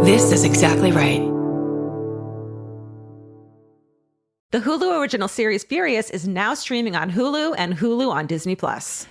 This is exactly right. The Hulu original series Furious is now streaming on Hulu and Hulu on Disney+.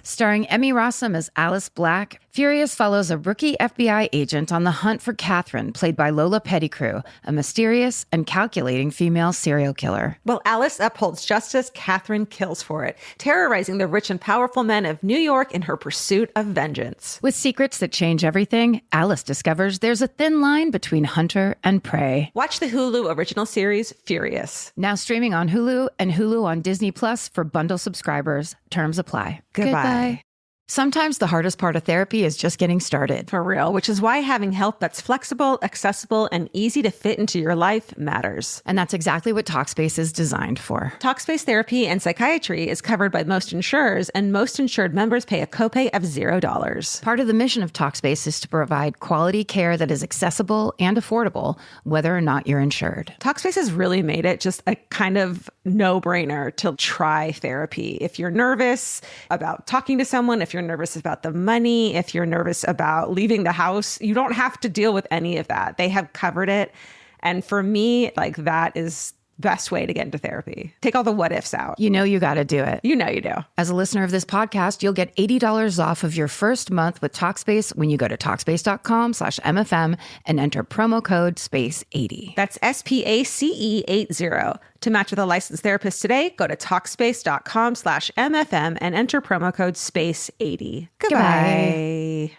Starring Emmy Rossum as Alice Black, Furious follows a rookie FBI agent on the hunt for Catherine, played by Lola Pettigrew, a mysterious and calculating female serial killer. While Alice upholds justice, Catherine kills for it, terrorizing the rich and powerful men of New York in her pursuit of vengeance. With secrets that change everything, Alice discovers there's a thin line between hunter and prey. Watch the Hulu original series Furious. Now streaming on Hulu and Hulu on Disney Plus for bundle subscribers. Terms apply. Goodbye. Sometimes the hardest part of therapy is just getting started. For real, which is why having help that's flexible, accessible, and easy to fit into your life matters. And that's exactly what Talkspace is designed for. Talkspace therapy and psychiatry is covered by most insurers, and most insured members pay a copay of $0. Part of the mission of Talkspace is to provide quality care that is accessible and affordable, whether or not you're insured. Talkspace has really made it just a kind of no-brainer to try therapy. If you're nervous about talking to someone, if you're nervous about the money, if you're nervous about leaving the house, you don't have to deal with any of that. They have covered it. And for me, like, that is best way to get into therapy. Take all the what ifs out. You know you got to do it. You know you do. As a listener of this podcast, you'll get $80 off of your first month with Talkspace when you go to Talkspace.com/MFM and enter promo code SPACE80. That's SPACE80. To match with a licensed therapist today, go to Talkspace.com/MFM and enter promo code SPACE80. Goodbye.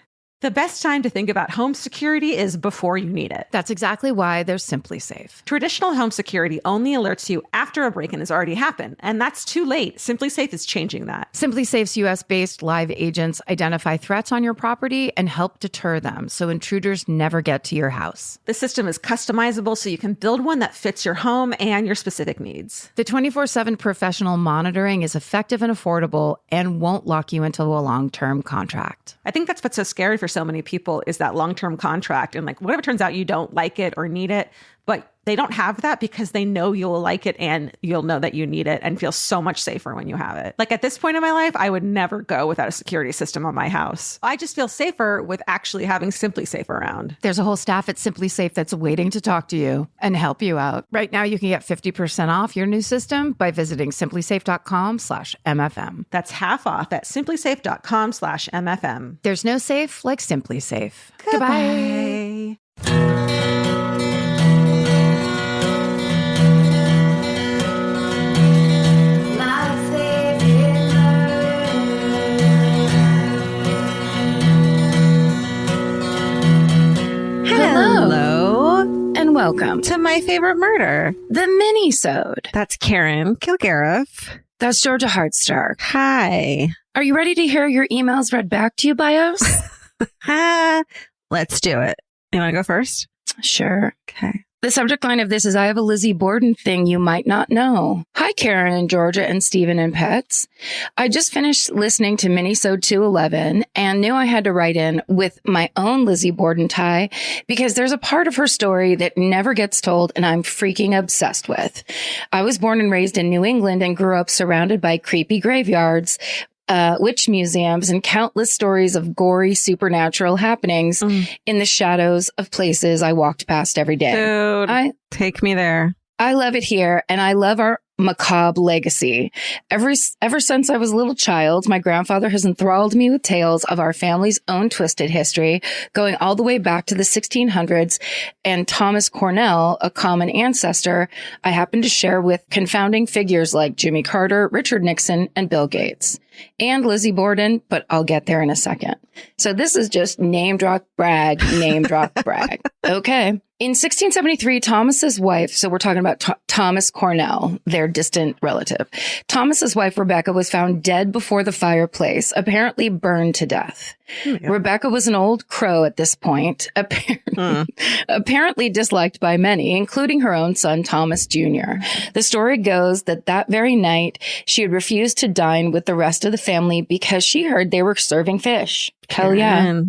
The best time to think about home security is before you need it. That's exactly why they're Simply Safe. Traditional home security only alerts you after a break-in has already happened, and that's too late. Simply Safe is changing that. Simply Safe's US-based live agents identify threats on your property and help deter them so intruders never get to your house. The system is customizable so you can build one that fits your home and your specific needs. The 24/7 professional monitoring is effective and affordable and won't lock you into a long-term contract. I think that's what's so scary for so many people is that long-term contract. And like, whatever turns out you don't like it or need it, but they don't have that because they know you'll like it and you'll know that you need it and feel so much safer when you have it. Like at this point in my life, I would never go without a security system on my house. I just feel safer with actually having Simply Safe around. There's a whole staff at Simply Safe that's waiting to talk to you and help you out. Right now, you can get 50% off your new system by visiting simplysafe.com/MFM. That's half off at simplysafe.com/MFM. There's no safe like Simply Safe. Goodbye. Hello. And welcome To My Favorite Murder. the Minisode. That's Karen Kilgariff. That's Georgia Hardstark. Hi. Are you ready to hear your emails read back to you by us? Let's do it. You want to go first? Sure. Okay. The subject line of this is, I have a Lizzie Borden thing you might not know. Hi, Karen and Georgia and Stephen and Pets. I just finished listening to Minisode 211 and knew I had to write in with my own Lizzie Borden tie because there's a part of her story that never gets told and I'm freaking obsessed with. I was born and raised in New England and grew up surrounded by creepy graveyards, witch museums, and countless stories of gory supernatural happenings in the shadows of places I walked past every day. Dude, take me there. I love it here, and I love our macabre legacy. Ever since I was a little child, my grandfather has enthralled me with tales of our family's own twisted history, going all the way back to the 1600s, and Thomas Cornell, a common ancestor I happen to share with confounding figures like Jimmy Carter, Richard Nixon, and Bill Gates. And Lizzie Borden, but I'll get there in a second. So this is just name drop brag, name drop brag. Okay. In 1673, Thomas's wife, so we're talking about Thomas Cornell, their distant relative. Thomas's wife, Rebecca, was found dead before the fireplace, apparently burned to death. Rebecca was an old crow at this point, apparently disliked by many, including her own son, Thomas Jr. The story goes that that very night, she had refused to dine with the rest of the family because she heard they were serving fish. Hell yeah.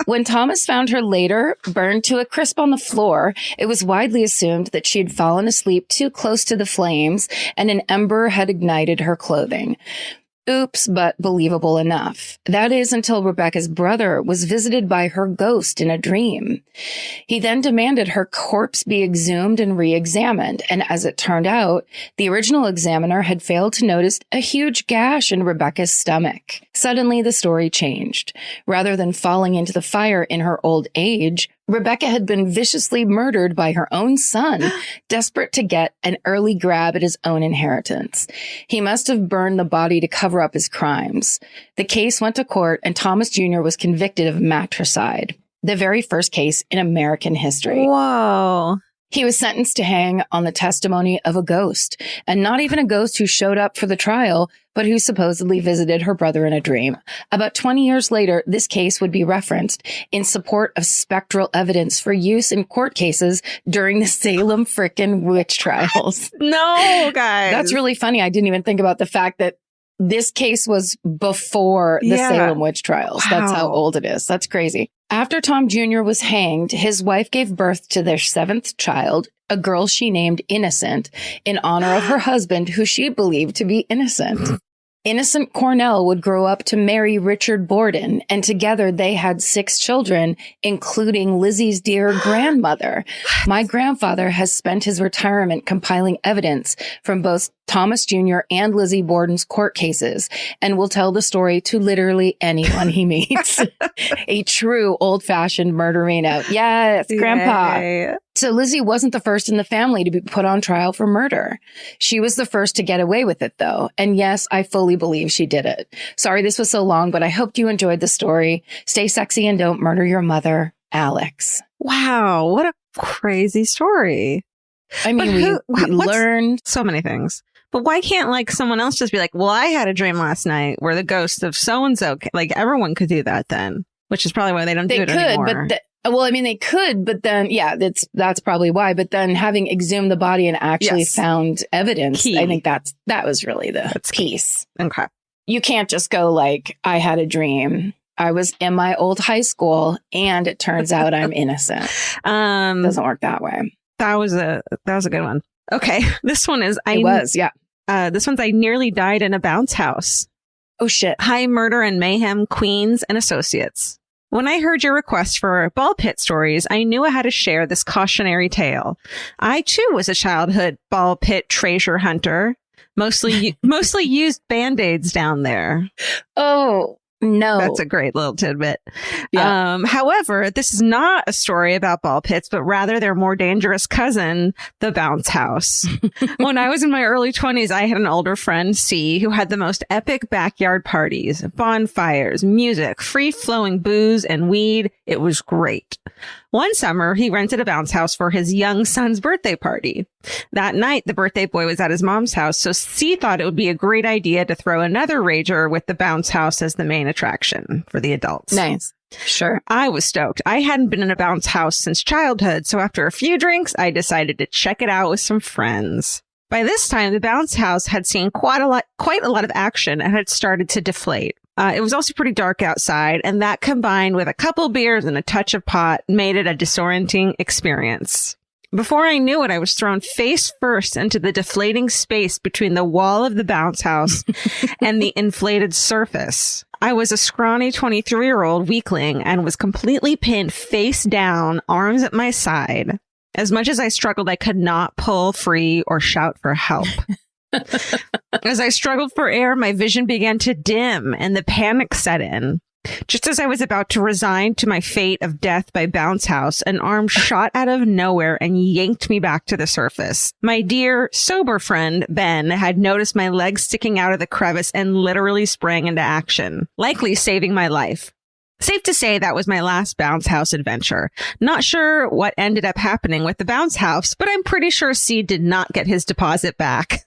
When Thomas found her later, burned to a crisp on the floor, it was widely assumed that she had fallen asleep too close to the flames and an ember had ignited her clothing. Oops, but believable enough. That is until Rebecca's brother was visited by her ghost in a dream. He then demanded her corpse be exhumed and re-examined, and as it turned out, the original examiner had failed to notice a huge gash in Rebecca's stomach. Suddenly, the story changed. Rather than falling into the fire in her old age, Rebecca had been viciously murdered by her own son, desperate to get an early grab at his own inheritance. He must have burned the body to cover up his crimes. The case went to court, and Thomas Jr. was convicted of matricide, the very first case in American history. Whoa. He was sentenced to hang on the testimony of a ghost, and not even a ghost who showed up for the trial, but who supposedly visited her brother in a dream. About 20 years later, this case would be referenced in support of spectral evidence for use in court cases during the Salem frickin' witch trials. No, guys. That's really funny. I didn't even think about the fact that this case was before the Salem witch trials. Wow. That's how old it is. That's crazy. After Tom Jr. was hanged, his wife gave birth to their 7th child, a girl she named Innocent, in honor of her husband, who she believed to be innocent. Innocent Cornell would grow up to marry Richard Borden, and together they had 6 children, including Lizzie's dear grandmother. My grandfather has spent his retirement compiling evidence from both Thomas Jr. and Lizzie Borden's court cases, and will tell the story to literally anyone he meets. A true old-fashioned murderino. Yes, Grandpa. Yay. So Lizzie wasn't the first in the family to be put on trial for murder. She was the first to get away with it, though. And yes, I fully believe she did it. Sorry this was so long, but I hoped you enjoyed the story. Stay sexy and don't murder your mother, Alex. Wow, what a crazy story. I mean, we learned so many things. But why can't like someone else just be like, well, I had a dream last night where the ghost of so-and-so, like everyone could do that then, which is probably why they don't do it anymore. Well, I mean, they could, but then, yeah, that's probably why. But then having exhumed the body and actually found evidence, I think that was really the piece. Okay. You can't just go like, I had a dream. I was in my old high school and it turns out I'm innocent. Doesn't work that way. That was a good one. Okay. This one is, this one's I nearly died in a bounce house. Oh shit. High Murder and Mayhem, Queens and Associates. When I heard your request for ball pit stories, I knew I had to share this cautionary tale. I too was a childhood ball pit treasure hunter, mostly used Band-Aids down there. Oh, no. That's a great little tidbit. Yeah. However, this is not a story about ball pits, but rather their more dangerous cousin, the bounce house. When I was in my early 20s, I had an older friend, C, who had the most epic backyard parties, bonfires, music, free-flowing booze, and weed. It was great. One summer, he rented a bounce house for his young son's birthday party. That night, the birthday boy was at his mom's house, so C thought it would be a great idea to throw another rager with the bounce house as the main attraction for the adults. Nice. Sure. I was stoked. I hadn't been in a bounce house since childhood, so after a few drinks, I decided to check it out with some friends. By this time, the bounce house had seen quite a lot of action and had started to deflate. It was also pretty dark outside, and that combined with a couple beers and a touch of pot made it a disorienting experience. Before I knew it, I was thrown face first into the deflating space between the wall of the bounce house and the inflated surface. I was a scrawny 23-year-old weakling and was completely pinned face down, arms at my side. As much as I struggled, I could not pull free or shout for help. As I struggled for air, my vision began to dim and the panic set in. Just as I was about to resign to my fate of death by bounce house, an arm shot out of nowhere and yanked me back to the surface. My dear, sober friend, Ben, had noticed my legs sticking out of the crevice and literally sprang into action, likely saving my life. Safe to say that was my last bounce house adventure. Not sure what ended up happening with the bounce house, but I'm pretty sure C did not get his deposit back.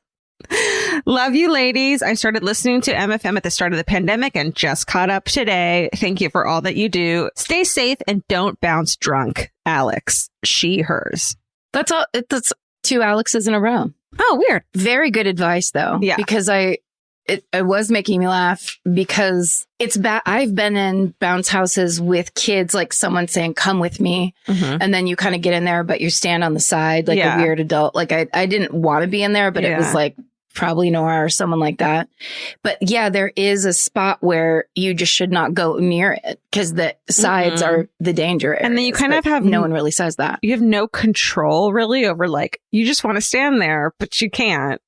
Love you, ladies. I started listening to MFM at the start of the pandemic and just caught up today. Thank you for all that you do. Stay safe and don't bounce drunk. Alex. She, hers. That's all. That's 2 Alexes in a row. Oh, weird. Very good advice, though. Yeah. Because it was making me laugh because it's bad. I've been in bounce houses with kids, like someone saying, come with me. Mm-hmm. And then you kind of get in there, but you stand on the side like a weird adult. Like I didn't want to be in there, but it was like probably Nora or someone like that. But yeah, there is a spot where you just should not go near it because the sides are the danger areas. And then you kind of have no one really says that. You have no control really over like, you just want to stand there, but you can't.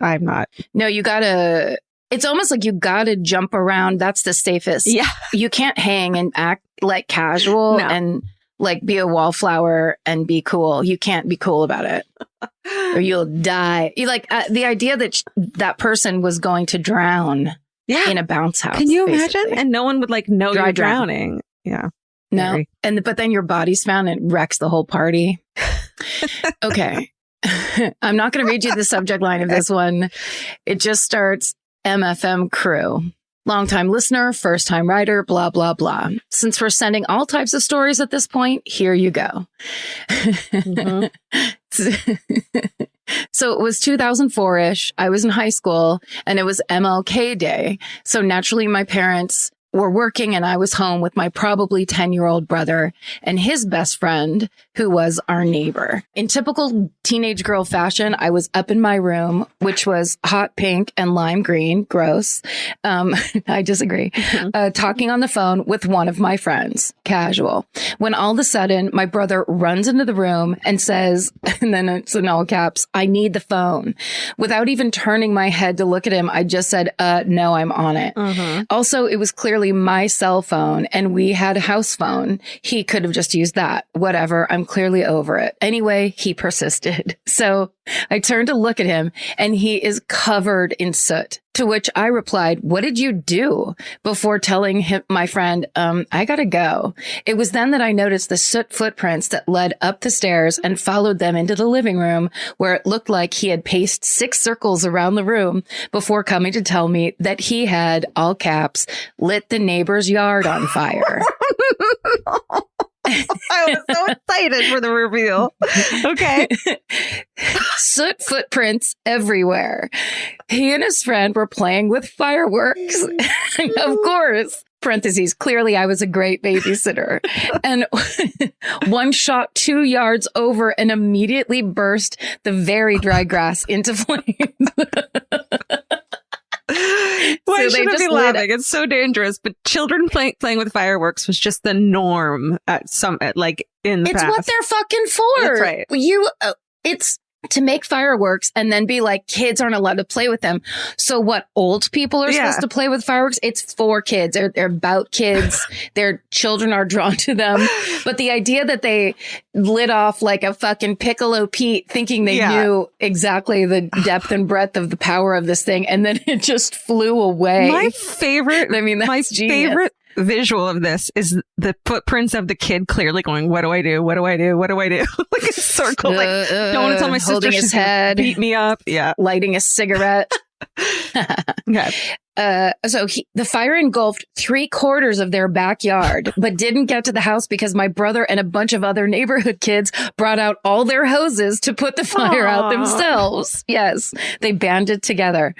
I'm not. No, you gotta, it's almost like you gotta jump around. That's the safest. Yeah. You can't hang and act like casual and like be a wallflower and be cool. You can't be cool about it or you'll die. You like the idea that that person was going to drown in a bounce house. Can you imagine? And no one would like know you're drowning. Yeah. No. But then your body's found and it wrecks the whole party. Okay. I'm not going to read you the subject line of this one. It just starts MFM crew. Longtime listener, first time writer, blah, blah, blah. Since we're sending all types of stories at this point, here you go. So it was 2004-ish. I was in high school and it was MLK Day. So naturally my parents were working and I was home with my probably 10-year-old brother and his best friend, who was our neighbor. In typical teenage girl fashion, I was up in my room, which was hot pink and lime green. Gross. I disagree. Talking on the phone with one of my friends. Casual. When all of a sudden, my brother runs into the room and says, and then it's in all caps, I need the phone. Without even turning my head to look at him, I just said, no, I'm on it. Also, it was clearly my cell phone and we had a house phone. He could have just used that. Whatever. I'm clearly over it. Anyway, he persisted. So I turned to look at him and he is covered in soot. To which I replied, what did you do? Before telling him, my friend, I gotta go. It was then that I noticed the soot footprints that led up the stairs and followed them into the living room, where it looked like he had paced 6 circles around the room before coming to tell me that he had, all caps, lit the neighbor's yard on fire. I was so excited for the reveal. Okay. Soot footprints everywhere. He and his friend were playing with fireworks. Of course. Parentheses, clearly I was a great babysitter. And one shot 2 yards over and immediately burst the very dry grass into flames. Why should I be laughing? It's so dangerous. But children playing with fireworks was just the norm like in the past. It's what they're fucking for. That's right. It's to make fireworks and then be like, kids aren't allowed to play with them. So what, old people are supposed to play with fireworks? It's for kids. They're about kids. Their children are drawn to them. But the idea that they lit off like a fucking Piccolo Pete thinking they knew exactly the depth and breadth of the power of this thing, and then it just flew away. My favorite, that's genius. Favorite visual of this is the footprints of the kid clearly going, what do I do? What do I do? What do I do? Like a circle. Like, don't want to tell my sister holding his head, beat me up. Yeah. Lighting a cigarette. Okay. So the fire engulfed 3/4 of their backyard, but didn't get to the house because my brother and a bunch of other neighborhood kids brought out all their hoses to put the fire out themselves. Yes. They banded together.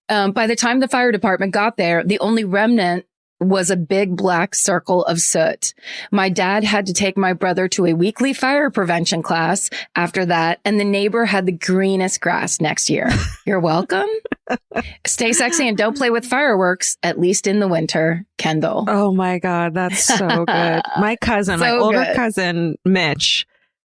By the time the fire department got there, the only remnant was a big black circle of soot. My dad had to take my brother to a weekly fire prevention class after that, and the neighbor had the greenest grass next year. You're welcome. Stay sexy and don't play with fireworks, at least in the winter. Kendall. Oh my God, that's so good. My cousin, my older cousin, Mitch,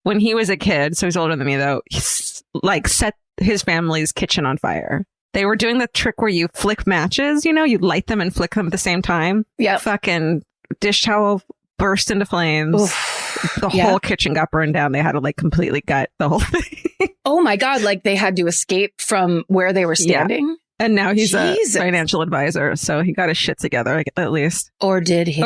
when he was a kid, so he's older than me though, he's like set his family's kitchen on fire. They were doing the trick where you flick matches, you light them and flick them at the same time. Yeah. Fucking dish towel burst into flames. Oof. The whole kitchen got burned down. They had to like completely gut the whole thing. Oh my God. Like they had to escape from where they were standing. Yeah. And now he's a financial advisor. So he got his shit together at least. Or did he?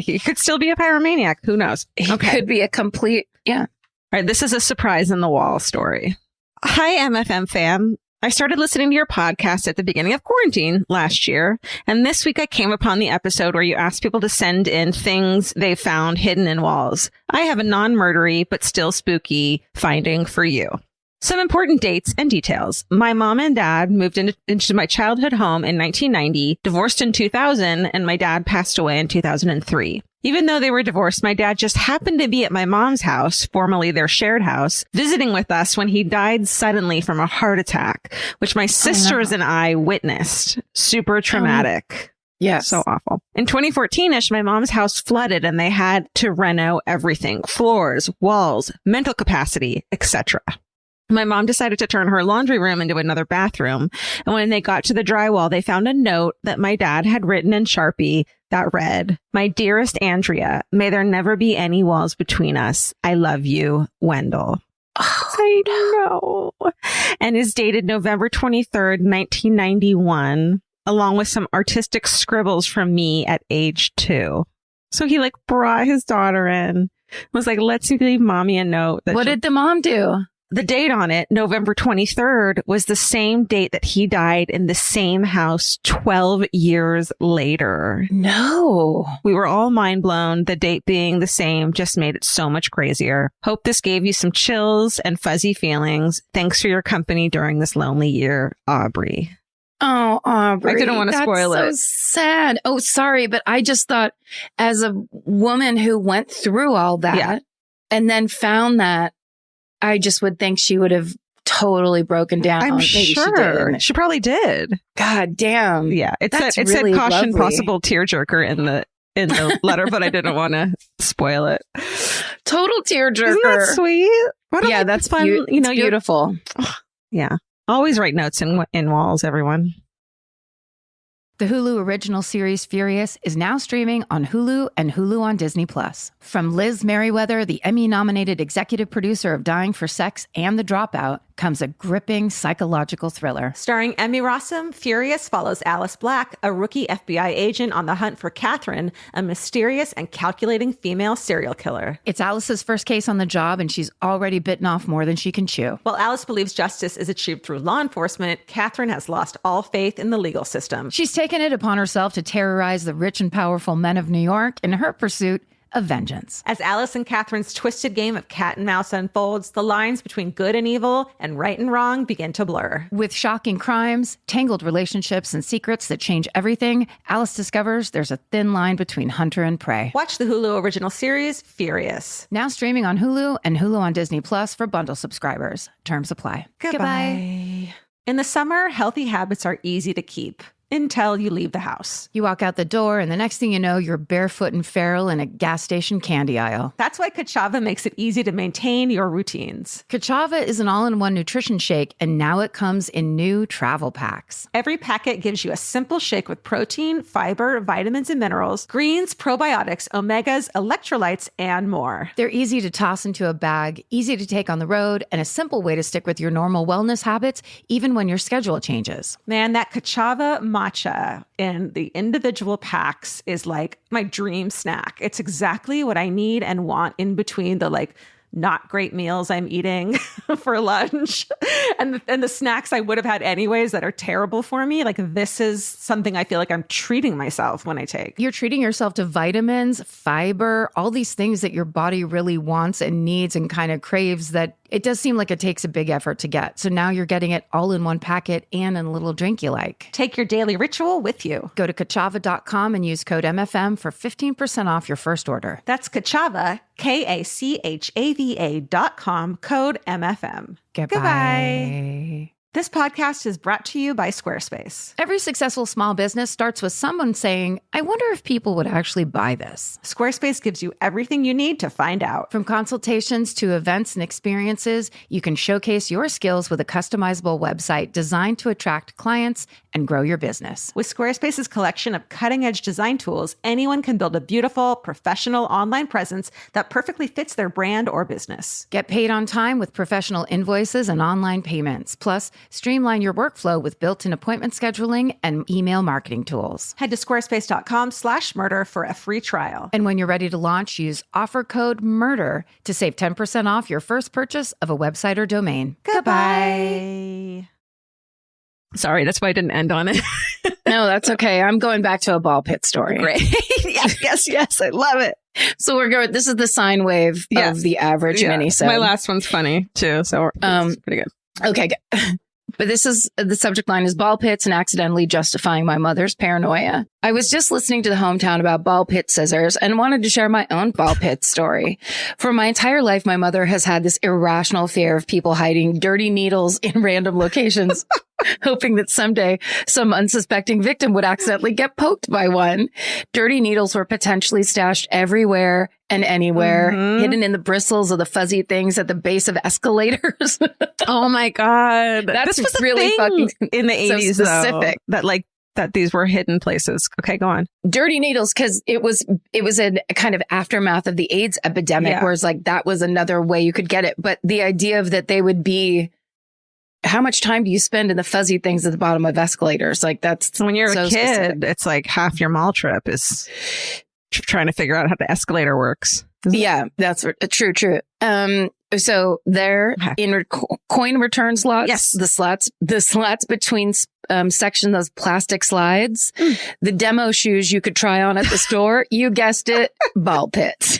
He could still be a pyromaniac. Who knows? He could be a complete. Yeah. All right. This is a surprise in the wall story. Hi, MFM fam. I started listening to your podcast at the beginning of quarantine last year, and this week I came upon the episode where you asked people to send in things they found hidden in walls. I have a non-murdery but still spooky finding for you. Some important dates and details. My mom and dad moved into my childhood home in 1990, divorced in 2000, and my dad passed away in 2003. Even though they were divorced, my dad just happened to be at my mom's house, formerly their shared house, visiting with us when he died suddenly from a heart attack, which my sisters and I witnessed. Super traumatic. Yes. So awful. In 2014-ish, my mom's house flooded and they had to reno everything. Floors, walls, mental capacity, etc. My mom decided to turn her laundry room into another bathroom. And when they got to the drywall, they found a note that my dad had written in Sharpie that read, "My dearest Andrea, may there never be any walls between us. I love you, Wendell." Oh, I know. And is dated November 23rd, 1991, along with some artistic scribbles from me at age 2. So he like brought his daughter in, was like, let's leave mommy a note. What did the mom do? The date on it, November 23rd, was the same date that he died in the same house 12 years later. No. We were all mind blown. The date being the same just made it so much crazier. Hope this gave you some chills and fuzzy feelings. Thanks for your company during this lonely year, Aubrey. Oh, Aubrey. I didn't want to spoil it. So sad. Oh, sorry. But I just thought as a woman who went through all that and then found that, I just would think she would have totally broken down. I'm Maybe sure. she did. She probably did. God damn. Yeah. It said really caution lovely. possible tearjerker in the letter, but I didn't want to spoil it. Total tearjerker. Isn't that sweet? Yeah, that's fun. it's beautiful. Yeah. Always write notes in walls, everyone. The Hulu original series Furious is now streaming on Hulu and Hulu on Disney+. From Liz Merriweather, the Emmy-nominated executive producer of Dying for Sex and The Dropout, comes a gripping psychological thriller. Starring Emmy Rossum, Furious follows Alice Black, a rookie FBI agent on the hunt for Catherine, a mysterious and calculating female serial killer. It's Alice's first case on the job, and she's already bitten off more than she can chew. While Alice believes justice is achieved through law enforcement, Catherine has lost all faith in the legal system. She's taken it upon herself to terrorize the rich and powerful men of New York in her pursuit of vengeance. As Alice and Catherine's twisted game of cat and mouse unfolds, the lines between good and evil and right and wrong begin to blur. With shocking crimes, tangled relationships, and secrets that change everything, Alice discovers there's a thin line between hunter and prey. Watch the Hulu original series, Furious. Now streaming on Hulu and Hulu on Disney Plus for bundle subscribers. Terms apply. Goodbye. In the summer, healthy habits are easy to keep. Until you leave the house. You walk out the door, and the next thing you know, you're barefoot and feral in a gas station candy aisle. That's why Kachava makes it easy to maintain your routines. Kachava is an all-in-one nutrition shake, and now it comes in new travel packs. Every packet gives you a simple shake with protein, fiber, vitamins and minerals, greens, probiotics, omegas, electrolytes, and more. They're easy to toss into a bag, easy to take on the road, and a simple way to stick with your normal wellness habits, even when your schedule changes. Man, that Kachava matcha in the individual packs is like my dream snack. It's exactly what I need and want in between the like not great meals I'm eating for lunch and the snacks I would have had anyways that are terrible for me. Like this is something I feel like I'm treating myself when I take. You're treating yourself to vitamins, fiber, all these things that your body really wants and needs and kind of craves that it does seem like it takes a big effort to get. So now you're getting it all in one packet and in a little drink you like. Take your daily ritual with you. Go to Kachava.com and use code MFM for 15% off your first order. That's Kachava, KACHAVA.com, code MFM. Goodbye. This podcast is brought to you by Squarespace. Every successful small business starts with someone saying, I wonder if people would actually buy this. Squarespace gives you everything you need to find out. From consultations to events and experiences, you can showcase your skills with a customizable website designed to attract clients and grow your business. With Squarespace's collection of cutting-edge design tools, anyone can build a beautiful, professional online presence that perfectly fits their brand or business. Get paid on time with professional invoices and online payments. Plus, streamline your workflow with built-in appointment scheduling and email marketing tools. Head to squarespace.com/murder for a free trial. And when you're ready to launch, use offer code MURDER to save 10% off your first purchase of a website or domain. Goodbye. Sorry, that's why I didn't end on it. No, that's okay. I'm going back to a ball pit story. Great. yes. I love it. So we're going, this is the sine wave of the average minisode. My last one's funny too. So it's pretty good. Okay. But the subject line is ball pits and accidentally justifying my mother's paranoia. I was just listening to the hometown about ball pit scissors and wanted to share my own ball pit story. For my entire life, my mother has had this irrational fear of people hiding dirty needles in random locations, hoping that someday some unsuspecting victim would accidentally get poked by one. Dirty needles were potentially stashed everywhere and anywhere, hidden in the bristles of the fuzzy things at the base of escalators. Oh my God. That's this was really fucking in the 80s, so specific. Though, that these were hidden places. Okay, go on. Dirty needles, because it was a kind of aftermath of the AIDS epidemic, whereas like that was another way you could get it. But the idea of that they would be, how much time do you spend in the fuzzy things at the bottom of escalators? Like that's when you're so a kid, specific. It's like half your mall trip is trying to figure out how the escalator works. Yeah, that's true. So there in coin return slots, yes, the slats between sections of plastic slides, the demo shoes you could try on at the store. You guessed it, ball pits.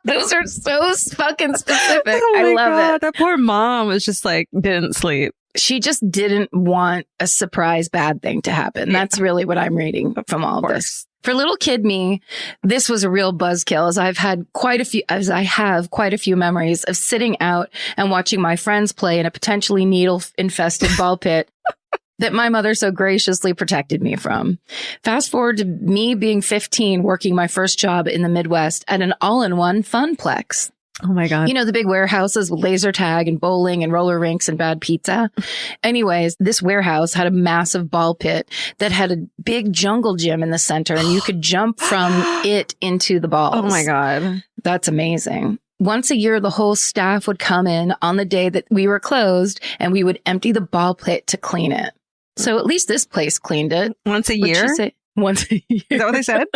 Those are so fucking specific. I love it. That poor mom was just like, didn't sleep. She just didn't want a surprise bad thing to happen. That's really what I'm reading from all of this. For little kid me, this was a real buzzkill, as I have quite a few memories of sitting out and watching my friends play in a potentially needle-infested ball pit that my mother so graciously protected me from. Fast forward to me being 15, working my first job in the Midwest at an all-in-one funplex. Oh my God. You know, the big warehouses with laser tag and bowling and roller rinks and bad pizza. Anyways, this warehouse had a massive ball pit that had a big jungle gym in the center, and you could jump from it into the balls. Oh my God. That's amazing. Once a year, the whole staff would come in on the day that we were closed, and we would empty the ball pit to clean it. So at least this place cleaned it. Once a year? Once a year. Is that what they said?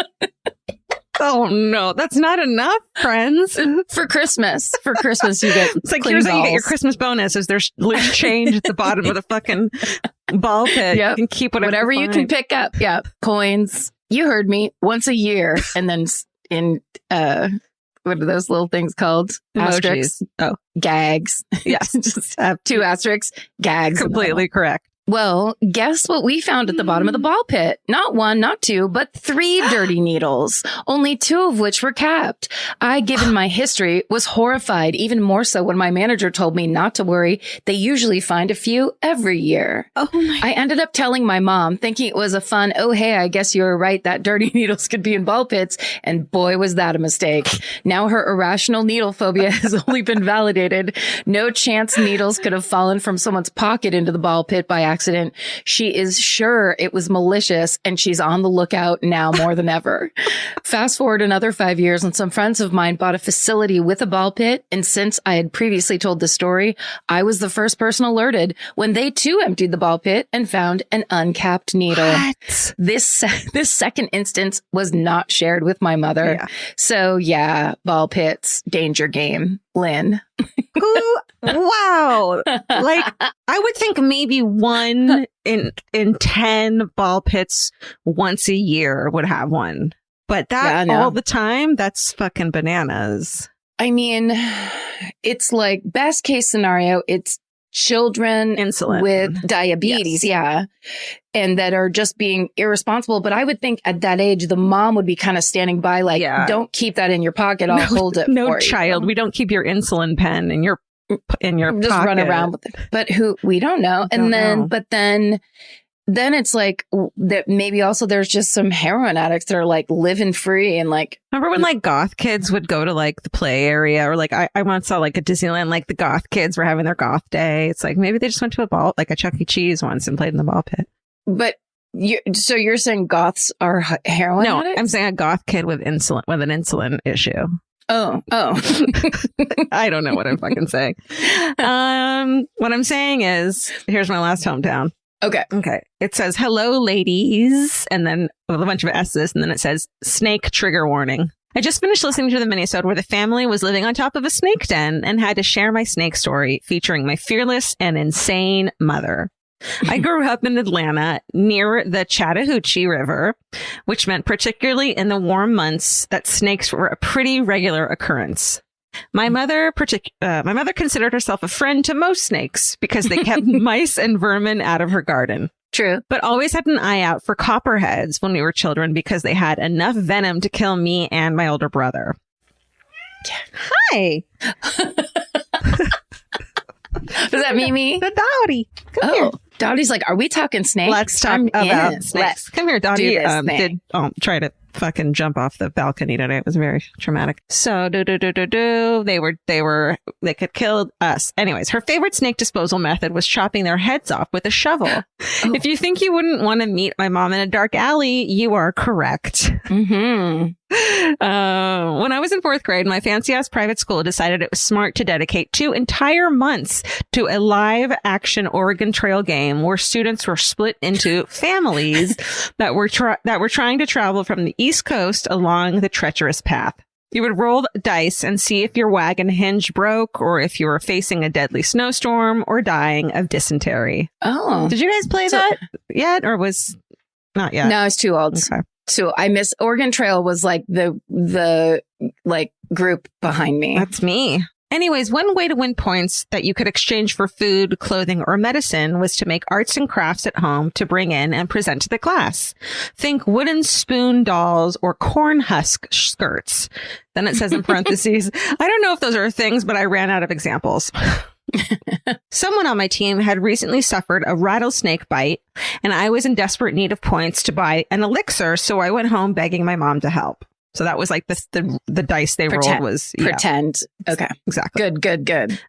Oh no, that's not enough, friends. For Christmas, you get it's like here's how you get your Christmas bonus: is there's loose change at the bottom of the fucking ball pit. Yep. You can keep whatever you can pick up. Yeah, coins. You heard me. Once a year, and then in what are those little things called? Asterisks. Oh, gags. Yes, just have 2 asterisks. Gags. Completely correct. Well, guess what we found at the bottom of the ball pit? Not 1, not 2, but 3 dirty needles, only 2 of which were capped. I, given my history, was horrified, even more so when my manager told me not to worry. They usually find a few every year. Oh my! I ended up telling my mom, thinking it was a fun, oh, hey, I guess you were right, that dirty needles could be in ball pits. And boy, was that a mistake. Now her irrational needle phobia has only been validated. No chance needles could have fallen from someone's pocket into the ball pit by accident. She is sure it was malicious, and she's on the lookout now more than ever. Fast forward another 5 years, and some friends of mine bought a facility with a ball pit. And since I had previously told the story, I was the first person alerted when they too emptied the ball pit and found an uncapped needle. What? This second instance was not shared with my mother. Yeah. So yeah, ball pits, danger game. Lynn. Wow. Like, I would think maybe 1 in 10 ball pits once a year would have one. But that all the time, that's fucking bananas. I mean, it's like best case scenario, it's children with diabetes. Yes. Yeah. And that are just being irresponsible. But I would think at that age, the mom would be kind of standing by like, don't keep that in your pocket. I'll hold it no for child. you. We don't keep your insulin pen in your just pocket. Run around with it. But we don't know. And then it's like that maybe also there's just some heroin addicts that are like living free and like. Remember when like goth kids would go to like the play area, or like I once saw like a Disneyland, like the goth kids were having their goth day. It's like maybe they just went to a Chuck E. Cheese once and played in the ball pit. But you're saying goths are heroin No, addicts? I'm saying a goth kid with an insulin issue. Oh. I don't know what I'm fucking saying. What I'm saying is, here's my last hometown. Okay. It says, hello, ladies. And then with a bunch of S's. And then it says, snake trigger warning. I just finished listening to the minisode where the family was living on top of a snake den and had to share my snake story featuring my fearless and insane mother. I grew up in Atlanta near the Chattahoochee River, which meant particularly in the warm months that snakes were a pretty regular occurrence. My mother considered herself a friend to most snakes because they kept mice and vermin out of her garden. True. But always had an eye out for copperheads when we were children because they had enough venom to kill me and my older brother. Hi. Was that Mimi? The Dottie. Come here. Dottie's like, are we talking snakes? Let's talk about snakes. Come here, Dottie. Did try to fucking jump off the balcony today. It was very traumatic. So they could kill us. Anyways, her favorite snake disposal method was chopping their heads off with a shovel. If you think you wouldn't want to meet my mom in a dark alley, you are correct. Mm-hmm. When I was in 4th grade, my fancy-ass private school decided it was smart to dedicate 2 entire months to a live-action Oregon Trail game where students were split into families that were trying to travel from the East Coast along the treacherous path. You would roll dice and see if your wagon hinge broke or if you were facing a deadly snowstorm or dying of dysentery. Oh. Did you guys play that yet or was not yet? No, it's too old. Okay. So I miss Oregon Trail was like the group behind me. That's me. Anyways, one way to win points that you could exchange for food, clothing, or medicine was to make arts and crafts at home to bring in and present to the class. Think wooden spoon dolls or corn husk skirts. Then it says in parentheses, I don't know if those are things, but I ran out of examples. Someone on my team had recently suffered a rattlesnake bite, and I was in desperate need of points to buy an elixir, so I went home begging my mom to help. So that was like the dice they rolled was... Pretend. Okay. Exactly. Good.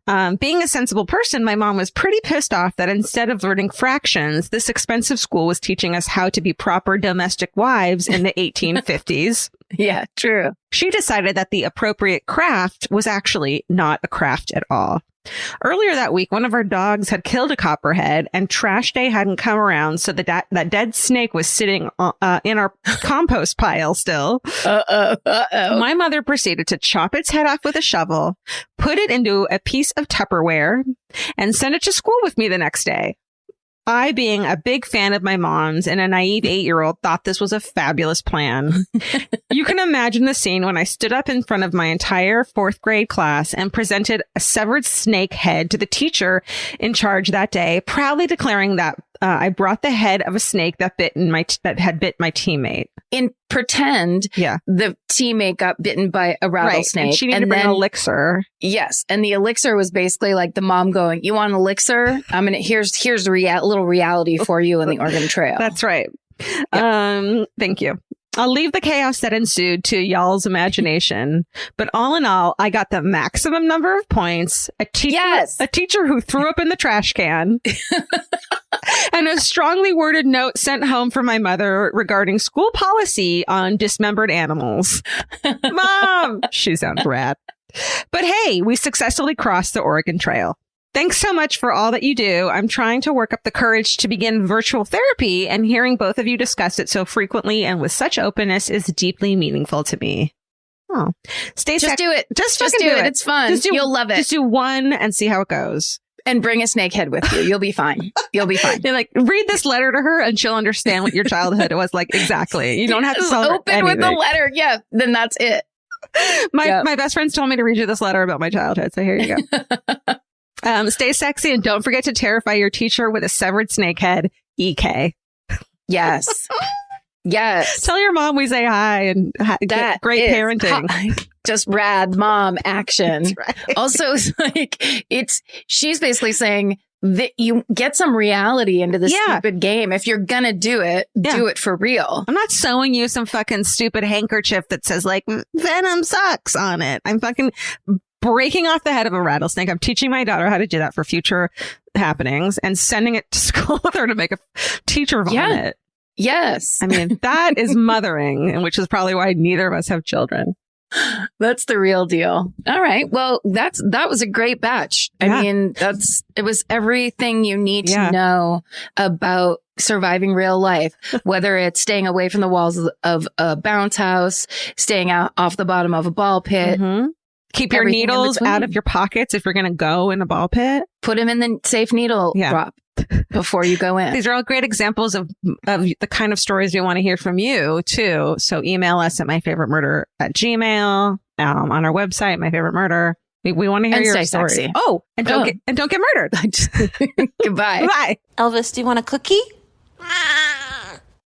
Being a sensible person, my mom was pretty pissed off that instead of learning fractions, this expensive school was teaching us how to be proper domestic wives in the 1850s. Yeah, true. She decided that the appropriate craft was actually not a craft at all. Earlier that week, one of our dogs had killed a copperhead and trash day hadn't come around. So that dead snake was sitting in our compost pile still. My mother proceeded to chop its head off with a shovel, put it into a piece of Tupperware, and send it to school with me the next day. I, being a big fan of my mom's and a naive 8-year-old, thought this was a fabulous plan. You can imagine the scene when I stood up in front of my entire 4th grade class and presented a severed snake head to the teacher in charge that day, proudly declaring that I brought the head of a snake that had bit my teammate. In pretend, the teammate got bitten by a rattlesnake. Right. And she needed to bring an elixir. Yes. And the elixir was basically like the mom going, you want an elixir? Here's a little reality for you in the Oregon Trail. That's right. Yep. Thank you. I'll leave the chaos that ensued to y'all's imagination. But all in all, I got the maximum number of points, a teacher who threw up in the trash can, and a strongly worded note sent home from my mother regarding school policy on dismembered animals. Mom! She sounds rad. But hey, we successfully crossed the Oregon Trail. Thanks so much for all that you do. I'm trying to work up the courage to begin virtual therapy, and hearing both of you discuss it so frequently and with such openness is deeply meaningful to me. Oh, just do it. Just do it. It's fun. You'll love it. Just do one and see how it goes. And bring a snake head with you. You'll be fine. You'll be fine. Like, read this letter to her and she'll understand what your childhood was like. Exactly. You don't have to solve open anything. With the letter. Yeah. Then that's it. My best friends told me to read you this letter about my childhood. So here you go. Stay sexy and don't forget to terrify your teacher with a severed snake head. EK. Yes. Yes. Tell your mom we say hi and get great parenting. Just rad mom action. Right. Also, she's basically saying that you get some reality into this stupid game. If you're going to do it, do it for real. I'm not sewing you some fucking stupid handkerchief that says like venom sucks on it. I'm fucking breaking off the head of a rattlesnake. I'm teaching my daughter how to do that for future happenings and sending it to school with her to make a teacher vomit. Yes. I mean, that is mothering, and which is probably why neither of us have children. That's the real deal. All right. Well, that was a great batch. I mean, it was everything you need to know about surviving real life, whether it's staying away from the walls of a bounce house, staying out off the bottom of a ball pit. Mm-hmm. Keep your needles out of your pockets if you're going to go in a ball pit. Put them in the safe needle drop before you go in. These are all great examples of the kind of stories we want to hear from you, too. So email us at myfavoritemurder@gmail.com. on our website, My Favorite Murder. We want to hear And your stay story. sexy. Oh, and don't get murdered. Goodbye. Bye. Elvis, do you want a cookie?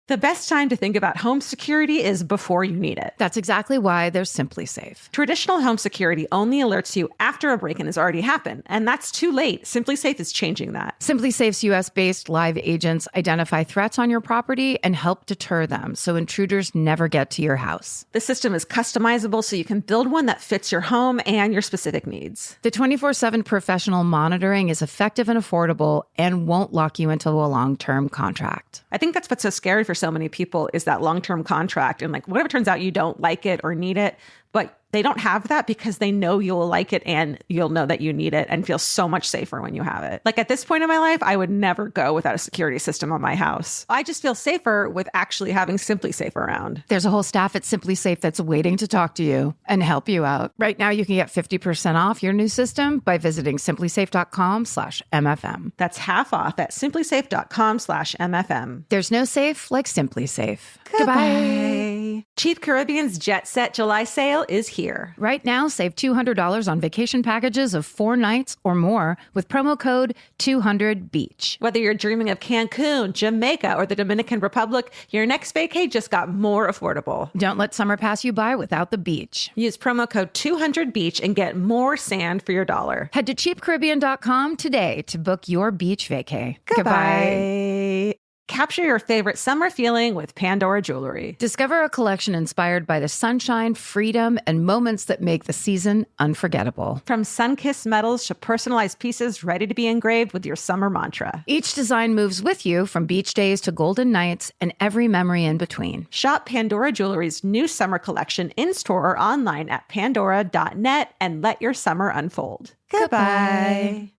The best time to think about home security is before you need it. That's exactly why they're Simply Safe. Traditional home security only alerts you after a break-in has already happened, and that's too late. Simply Safe is changing that. Simply Safe's US-based live agents identify threats on your property and help deter them so intruders never get to your house. The system is customizable so you can build one that fits your home and your specific needs. The 24/7 professional monitoring is effective and affordable and won't lock you into a long-term contract. I think that's what's so scary for so many people is that long-term contract. And like, whatever turns out you don't like it or need it, but they don't have that because they know you'll like it and you'll know that you need it and feel so much safer when you have it. Like at this point in my life, I would never go without a security system on my house. I just feel safer with actually having Simply Safe around. There's a whole staff at Simply Safe that's waiting to talk to you and help you out. Right now, you can get 50% off your new system by visiting simplysafe.com/MFM. That's half off at simplysafe.com/MFM. There's no safe like Simply Safe. Goodbye. Cheap Caribbean's Jet Set July sale is here. Right now, save $200 on vacation packages of 4 nights or more with promo code 200BEACH. Whether you're dreaming of Cancun, Jamaica, or the Dominican Republic, your next vacay just got more affordable. Don't let summer pass you by without the beach. Use promo code 200BEACH and get more sand for your dollar. Head to cheapcaribbean.com today to book your beach vacay. Goodbye. Capture your favorite summer feeling with Pandora Jewelry. Discover a collection inspired by the sunshine, freedom, and moments that make the season unforgettable. From sun-kissed metals to personalized pieces ready to be engraved with your summer mantra. Each design moves with you from beach days to golden nights and every memory in between. Shop Pandora Jewelry's new summer collection in-store or online at pandora.net and let your summer unfold. Goodbye.